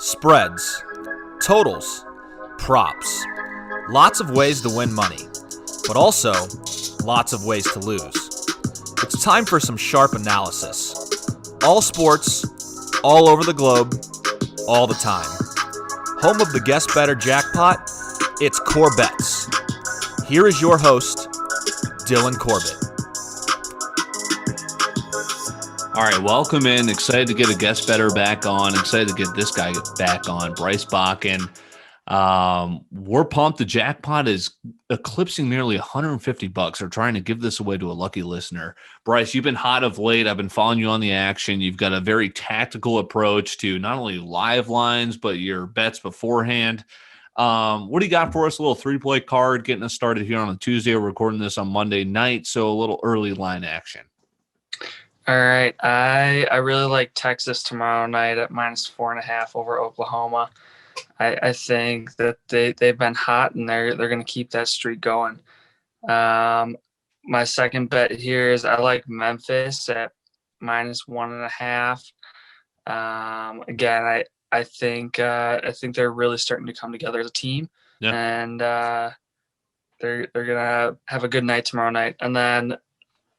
spreads, totals, props. Lots of ways to win money, but also lots of ways to lose. It's time for some sharp analysis. All sports, all over the globe, all the time. Home of the Guess Better Jackpot, it's CorBET. Here is your host, Dylan Corbett. All right, welcome in. Excited to get a Guess Better back on. Excited to get this guy back on, Bryce Bockin. We're pumped. The jackpot is eclipsing nearly $150. They're trying to give this away to a lucky listener. Bryce, you've been hot of late. I've been following you on the action. You've got a very tactical approach to not only live lines, but your bets beforehand. What do you got for us? A little three-play card getting us started here on a Tuesday. We're recording this on Monday night, so a little early line action. All right. I really like Texas tomorrow night at -4.5 over Oklahoma. I think that they've been hot and they're going to keep that streak going. My second bet here is I like Memphis at -1.5. Again, I think they're really starting to come together as a team, and they're gonna have a good night tomorrow night. And then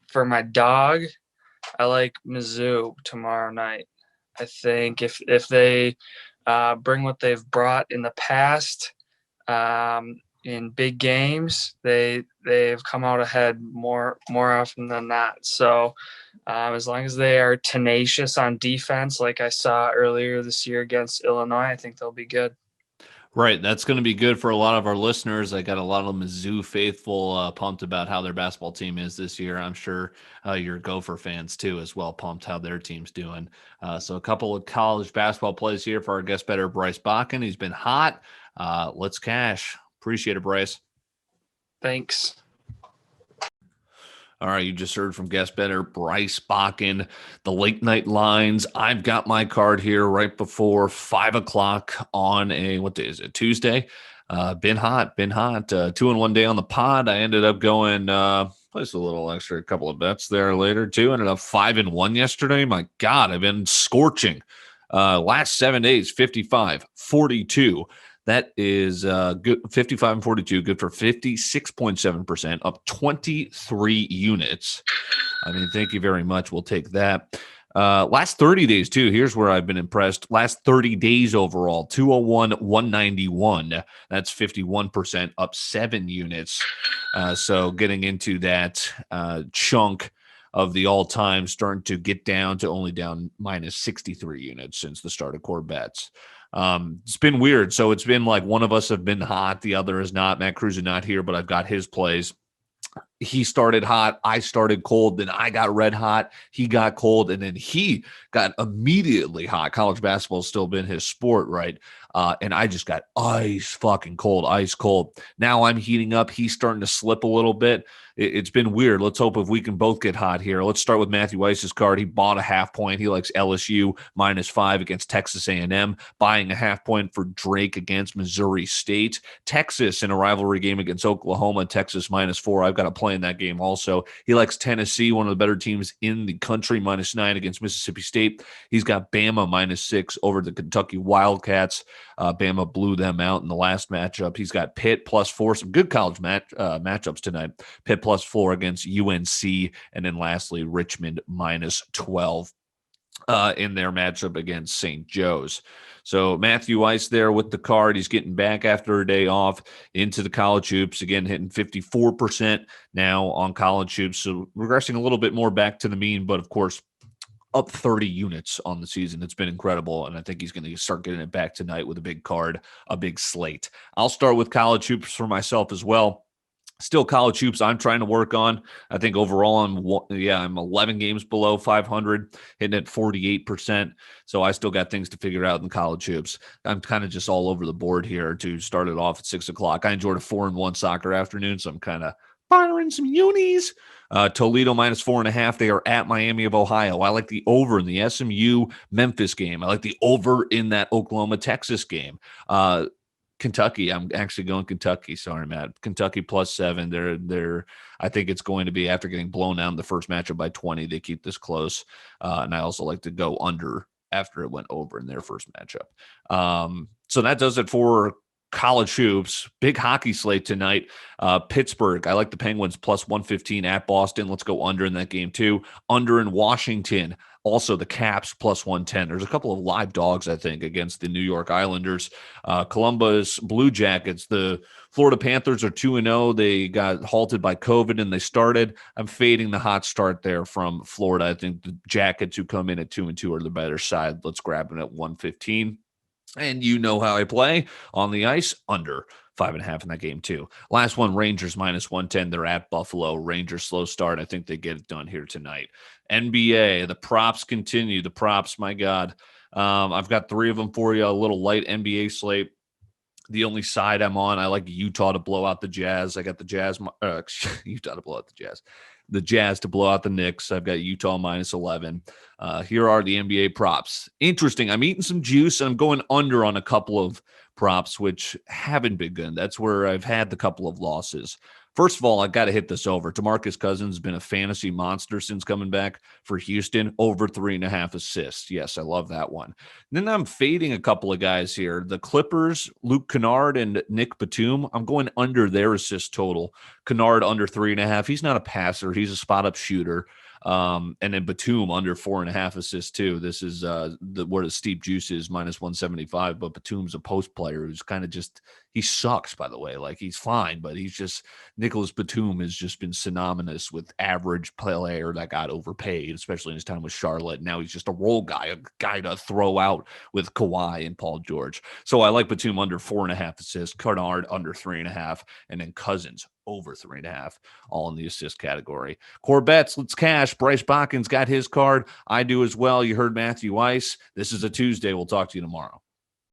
for my dog, I like Mizzou tomorrow night. I think if they bring what they've brought in the past in big games, they've come out ahead more often than not. So as long as they are tenacious on defense, like I saw earlier this year against Illinois, I think they'll be good. Right. That's going to be good for a lot of our listeners. I got a lot of Mizzou faithful pumped about how their basketball team is this year. I'm sure your Gopher fans too as well pumped how their team's doing. So a couple of college basketball plays here for our Guess Better Bryce Bockin. He's been hot. Let's cash. Appreciate it, Bryce. Thanks. All right, you just heard from Guess Better Bryce Bockin, the late night lines. I've got my card here right before 5 o'clock on what day is it? Tuesday. Been hot. 2 in 1 day on the pod. I ended up going, placed a little extra, a couple of bets there later too. Ended up 5-1 yesterday. My God, I've been scorching. Last 7 days, 55, 42. That is good. 55 and 42, good for 56.7%, up 23 units. I mean, thank you very much. We'll take that. Last 30 days, too. Here's where I've been impressed. Last 30 days overall, 201, 191. That's 51%, up 7 units. So getting into that chunk of the all-time, starting to get down to only down minus 63 units since the start of CorBET. It's been weird. So it's been like one of us have been hot, the other is not. Matt Cruz is not here, but I've got his plays. He started hot, I started cold, then I got red hot, he got cold, and then he got immediately hot. College basketball has still been his sport, right? And I just got ice cold. Now I'm heating up. He's starting to slip a little bit. It's been weird. Let's hope if we can both get hot here. Let's start with Matthew Weiss's card. He bought a half point. He likes LSU -5 against Texas A&M, buying a half point for Drake against Missouri State. Texas in a rivalry game against Oklahoma, Texas -4. I've got a play in that game also. He likes Tennessee, one of the better teams in the country, -9 against Mississippi State. He's got Bama -6 over the Kentucky Wildcats. Bama blew them out in the last matchup. He's got Pitt +4, some good college matchups tonight. Pitt +4 against UNC, and then lastly Richmond -12 in their matchup against St. Joe's. So Matthew Weiss there with the card. He's getting back after a day off into the college hoops, again hitting 54% now on college hoops. So regressing a little bit more back to the mean, but of course up 30 units on the season. It's been incredible, and I think he's going to start getting it back tonight with a big card, a big slate. I'll start with college hoops for myself as well. Still college hoops I'm trying to work on. I think overall I'm 11 games below 500, hitting at 48%. So I still got things to figure out in college hoops. I'm kind of just all over the board here to start it off at 6 o'clock. I enjoyed a 4-1 soccer afternoon, so I'm kind of firing some unis. Toledo -4.5. They are at Miami of Ohio. I like the over in the SMU Memphis game. I like the over in that Oklahoma Texas game. Kentucky. I'm actually going Kentucky. Sorry, Matt. Kentucky +7. They're. I think it's going to be after getting blown out in the first matchup by 20. They keep this close. And I also like to go under after it went over in their first matchup. So that does it for college hoops. Big hockey slate tonight. Pittsburgh, I like the Penguins plus 115 at Boston. Let's go under in that game too. Under in Washington. Also the Caps plus 110. There's a couple of live dogs, I think, against the New York Islanders. Columbus Blue Jackets. The Florida Panthers are 2-0. They got halted by COVID and they started. I'm fading the hot start there from Florida. I think the Jackets, who come in at 2-2, are the better side. Let's grab them at 115. And you know how I play on the ice, under 5.5 in that game too. Last one, Rangers minus 110. They're at Buffalo. Rangers slow start. I think they get it done here tonight. NBA, the props continue. The props, my God. I've got 3 of them for you. A little light NBA slate. The only side I'm on, I like Utah to blow out the Jazz. I got the Jazz, Utah to blow out the Jazz. The Jazz to blow out the Knicks. I've got Utah minus 11. Here are the NBA props. Interesting. I'm eating some juice and I'm going under on a couple of props, which haven't been good. That's where I've had the couple of losses. First of all, I got to hit this over. DeMarcus Cousins has been a fantasy monster since coming back for Houston, over 3.5 assists. Yes, I love that one. And then I'm fading a couple of guys here. The Clippers, Luke Kennard and Nick Batum, I'm going under their assist total. Kennard under 3.5. He's not a passer. He's a spot-up shooter. And then Batum under 4.5 assists too. This is where the steep juice is, minus 175. But Batum's a post player who's kind of just, he sucks, by the way. Like, he's fine, but he's just, Nicholas Batum has just been synonymous with average player that got overpaid, especially in his time with Charlotte. Now he's just a role guy, a guy to throw out with Kawhi and Paul George. So I like Batum under 4.5 assists, Kennard under 3.5, and then Cousins over 3.5, all in the assist category. CorBETs, let's cash. Bryce Bockin's got his card. I do as well. You heard Matthew Weiss. This is a Tuesday. We'll talk to you tomorrow.